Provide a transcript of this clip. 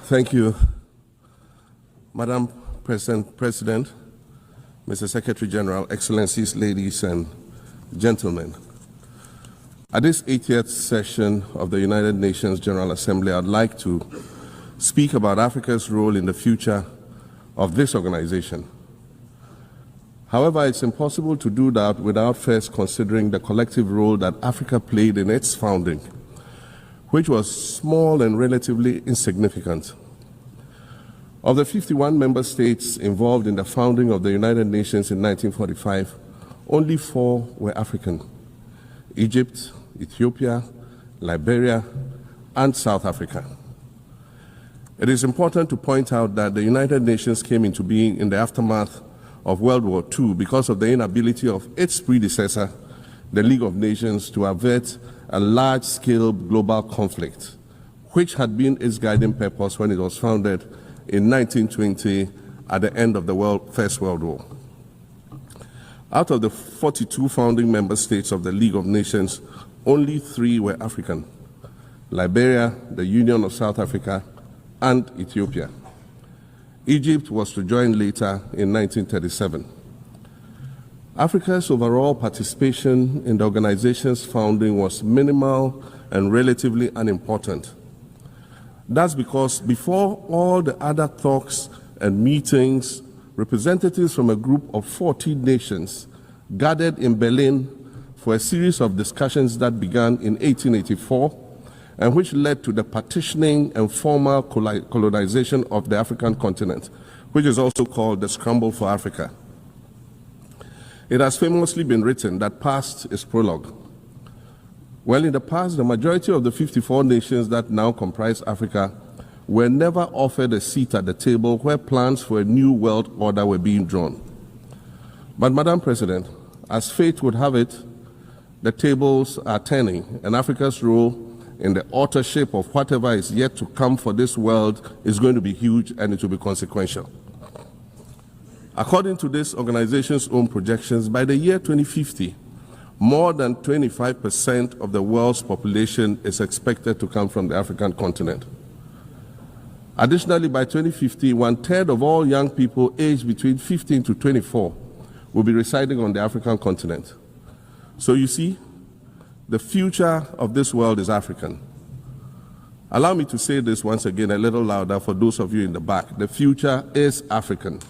Thank you, Madam President, Mr. Secretary General, Excellencies, ladies and gentlemen. At this 80th session of the United Nations General Assembly, I'd like to speak about Africa's role in the future of this organization. However, it's impossible to do that without first considering the collective role that Africa played in its founding, which was small and relatively insignificant. Of the 51 member states involved in the founding of the United Nations in 1945, only 4 were African: Egypt, Ethiopia, Liberia, and South Africa. It is important to point out that the United Nations came into being in the aftermath of World War II because of the inability of its predecessor, the League of Nations, to avert a large-scale global conflict, which had been its guiding purpose when it was founded in 1920 at the end of the First World War. Out of the 42 founding member states of the League of Nations, only 3 were African: Liberia, the Union of South Africa, and Ethiopia. Egypt was to join later in 1937. Africa's overall participation in the organization's founding was minimal and relatively unimportant. That's because before all the other talks and meetings, representatives from a group of 14 nations gathered in Berlin for a series of discussions that began in 1884 and which led to the partitioning and formal colonization of the African continent, which is also called the Scramble for Africa. It has famously been written that past is prologue. Well, in the past, the majority of the 54 nations that now comprise Africa were never offered a seat at the table where plans for a new world order were being drawn. But, Madam President, as fate would have it, the tables are turning, and Africa's role in the authorship of whatever is yet to come for this world is going to be huge, and it will be consequential. According to this organization's own projections, by the year 2050, more than 25% of the world's population is expected to come from the African continent. Additionally, by 2050, 1/3 of all young people aged between 15 to 24 will be residing on the African continent. So you see, the future of this world is African. Allow me to say this once again a little louder for those of you in the back. The future is African.